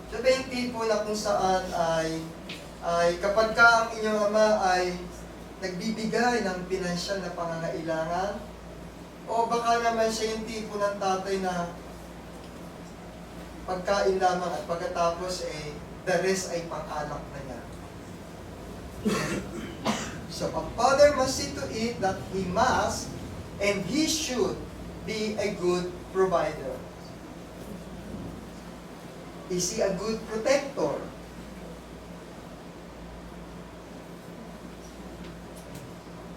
Siya ba yung tipo na kung saan ay kapag ka ang inyong ama ay nagbibigay ng pinansyal na pangangailangan, o baka naman siya yung tipo ng tatay na pagkain lamang at pagkatapos the rest ay pang-alak na niya. So a father must see to it that he must and he should be a good provider. Is he a good protector?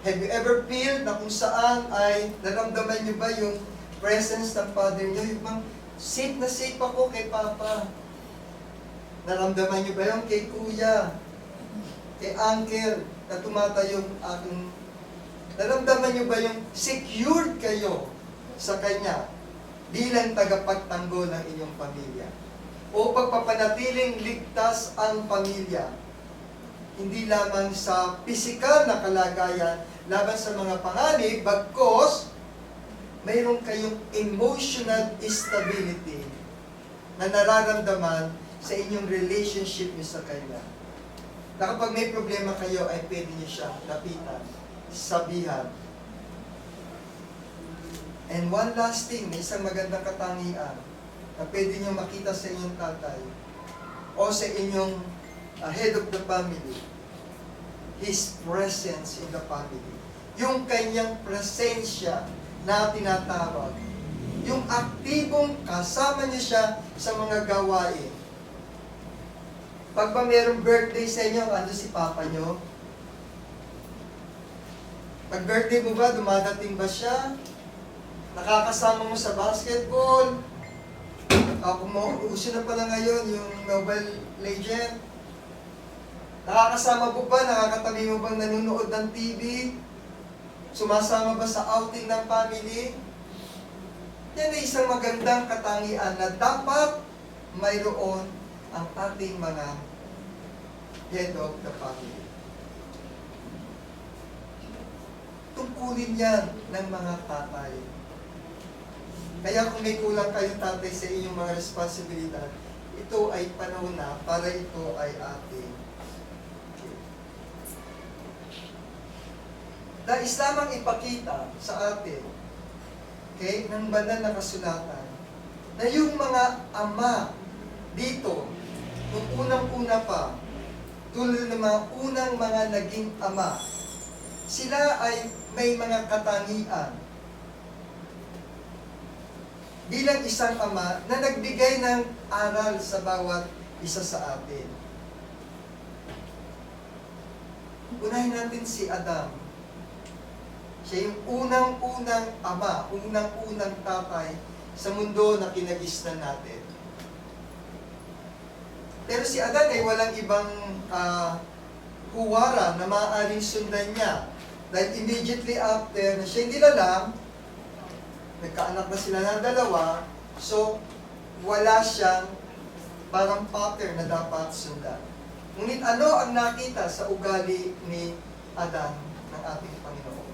Have you ever feel na kung saan ay naramdaman niyo ba yung presence ng father niyo? Yung bang safe na safe ako kay papa. Naramdaman niyo ba yung kay kuya? Kay uncle na tumatayong aking... Naramdaman niyo ba yung secured kayo sa kanya bilang tagapagtanggol ng inyong pamilya? O pagpapanatiling ligtas ang pamilya? Hindi lamang sa pisikal na kalagayan laban sa mga panganib, bagkos mayroon kayong emotional stability na nararamdaman sa inyong relationship niyo sa Kanya. Na kapag may problema kayo, ay pwede niyo siya lapitan, sabihan. And one last thing, may isang magandang katangian na pwede niyo makita sa inyong tatay o sa inyong head of the family. His presence in the family. Yung kanyang presensya na tinatawag. Yung aktibong kasama niyo siya sa mga gawain. Pag ba mayroong birthday sa inyo, ando si papa niyo? Pag birthday mo ba, dumadating ba siya? Nakakasama mo sa basketball? Uso na pala ngayon yung Mobile Legend. Nakakasama mo ba? Nakakatabi mo bang nanonood ng TV? Sumasama ba sa outing ng family? Yan ay isang magandang katangian na dapat mayroon ang ating mga head of the family. Tungkulin yan ng mga tatay. Kaya kung may kulang kayong tatay sa inyong mga responsibilidad, ito ay panahon na para ito ay ating nais lamang ipakita sa atin, okay, ng banal na kasulatan, na yung mga ama dito, nung unang-una pa, tulad ng mga unang mga naging ama, sila ay may mga katangian bilang isang ama na nagbigay ng aral sa bawat isa sa atin. Unahin natin si Adam. Siya yung unang-unang ama, unang-unang tatay sa mundo na kinagisnan natin. Pero si Adan ay walang ibang huwara na maaaring sundan niya. Dahil immediately after na siya nilalang, nagkaanak na sila ng dalawa, so wala siyang parang pattern na dapat sundan. Ngunit ano ang nakita sa ugali ni Adan ng ating Panginoon?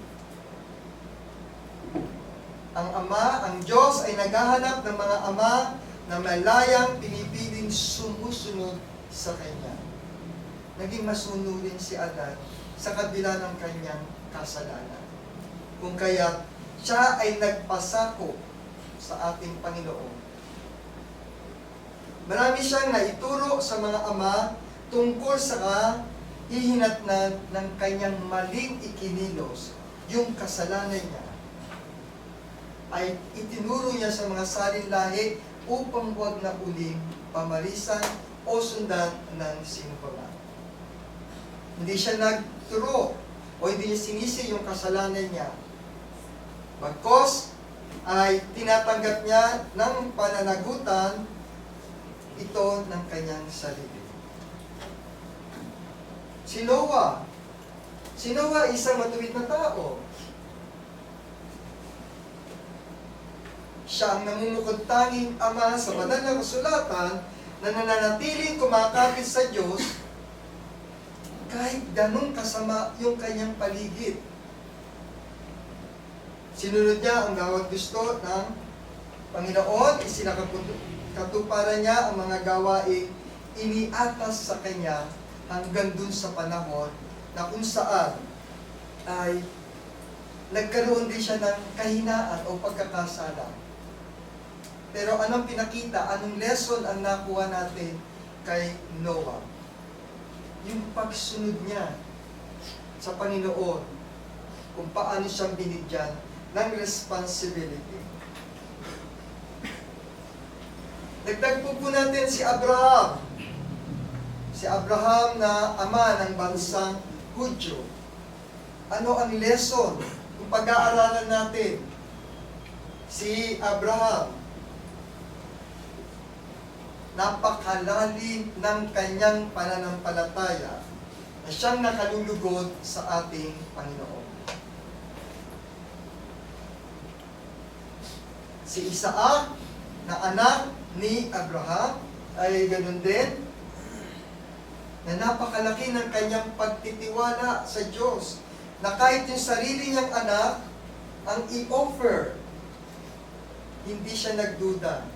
Ang Ama, ang Diyos ay naghahanap ng mga ama na malayang pinipiling sumusunod sa Kanya. Naging masunurin si Adan sa kabila ng kanyang kasalanan. Kung kaya siya ay nagpasako sa ating Panginoon. Marami siyang naituro sa mga ama tungkol sa hihinatnan ng kanyang maling ikinilos, yung kasalanan niya, ay itinuro niya sa mga salinlahi upang huwag na uling pamarisan o sundan ng sinupaman. Hindi siya nagturo o hindi niya sinisi yung kasalanan niya. Bagkos ay tinatanggap niya ng pananagutan ito ng kanyang sarili. Si Noah. Si Noah ay isang matuwid na tao. Siya ang namumukod tanging ama sa banal na kasulatan na nananatiling kumakapit sa Diyos kahit ganun kasama yung kanyang paligid. Sinunod niya ang bawat gusto ng Panginoon, isinakatuparan niya ang mga gawaing iniatas sa kanya hanggang dun sa panahon na kung saan ay nagkaroon din siya ng kahinaan o pagkakasala. Pero anong pinakita, anong lesson ang nakuha natin kay Noah? Yung pagsunod niya sa Panginoon, kung paano siyang binigyan ng responsibility. Dagdag po natin si Abraham. Si Abraham na ama ng bansang Hudyo. Ano ang lesson kung pag-aaralan natin? Si Abraham, napakalalim ng kanyang pananampalataya na siyang nakalulugod sa ating Panginoon. Si Isaac, na anak ni Abraham, ay ganun din, na napakalaki ng kanyang pagtitiwala sa Diyos, na kahit yung sarili niyang anak, ang i-offer, hindi siya nagduda.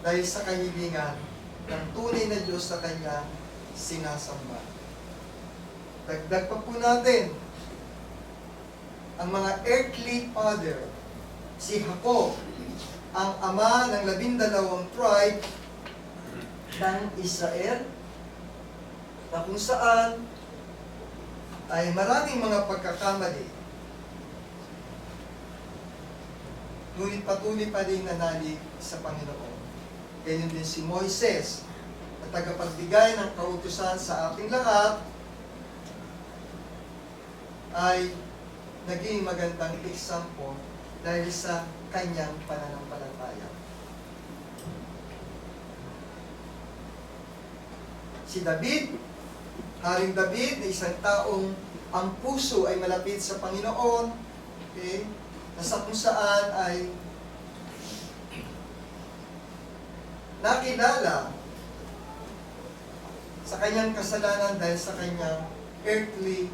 Dahil sa kahilingan ng tunay na Diyos sa kanya sinasamba. Dagdag pa po natin, ang mga earthly father, si Jacob, ang ama ng 12 tribe ng Israel, na kung saan ay maraming mga pagkakamali. Ngunit patuloy pa rin nanalig sa Panginoon. Ganyan din si Moises, na tagapagbigay ng kautusan sa ating lahat, ay naging magandang example dahil sa kanyang pananampalataya. Si David, Haring David, na isang taong ang puso ay malapit sa Panginoon, okay, nasa kung saan ay nakilala sa kanyang kasalanan dahil sa kanyang earthly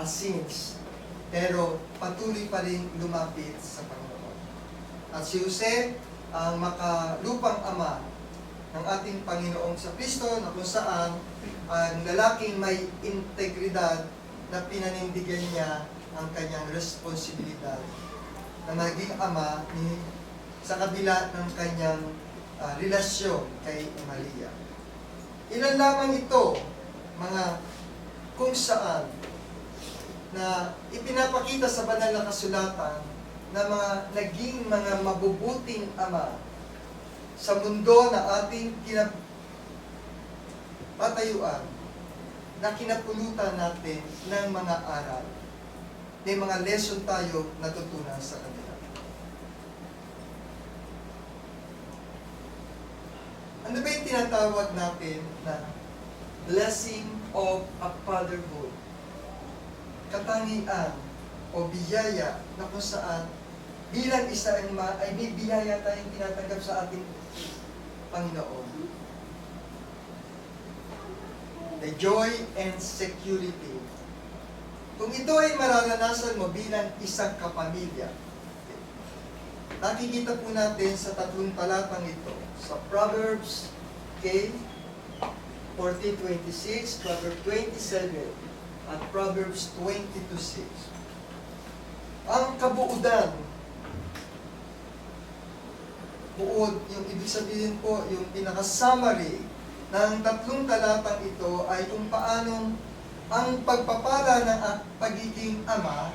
sins, pero patuloy pa rin lumapit sa Panginoon. At si Jose, ang makalupang ama ng ating Panginoong sa Kristo, na kung saan ang lalaking may integridad na pinanindigan niya ang kanyang responsibilidad na maging ama ni, sa kabila ng kanyang relasyon kay Maria. Ilan lamang ito, mga kung saan na ipinapakita sa banal na kasulatan na mga naging mga mabubuting ama sa mundo na ating patayuan, na kinapulutan natin ng mga aral. May mga lesson tayo natutunan sa kanila. Ano ba yung tinatawag natin na blessing of a fatherhood? Katangian o biyaya na kung saan bilang isa ay may biyaya tayong tinatanggap sa ating Panginoon. The joy and security. Kung ito ay mararanasan mo bilang isang kapamilya, nakikita po natin sa tatlong talatang ito, sa Proverbs 14:26, Proverbs 27, at Proverbs 22:6. Ang kabuudan, buod, yung ibig sabihin po, yung pinaka-summary ng tatlong talatang ito ay kung paanong ang pagpapala ng pagiging ama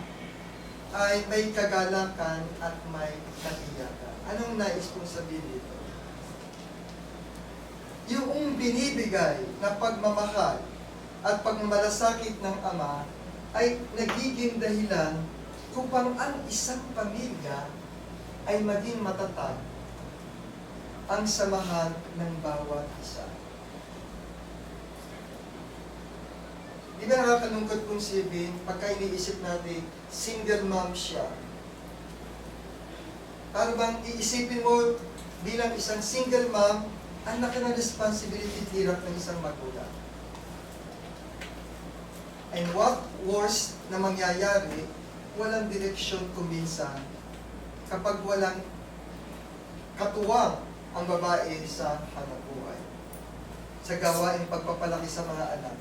ay may kagalakan at may katiyakan. Anong nais kong sabihin dito? Yung binibigay na pagmamahal at pagmamalasakit ng ama ay nagiging dahilan upang ang isang pamilya ay maging matatag ang samahan ng bawat isa. Di ba nakakalungkot kung sibin, pagka iniisip natin, single mom siya. Para bang iisipin mo bilang isang single mom, ang laki ng responsibility at hirap ng isang magulang. And what worse na mangyayari, walang direksyon kuminsan kapag walang katuwang ang babae sa hanapbuhay. Sa gawaing pagpapalaki sa mga anak,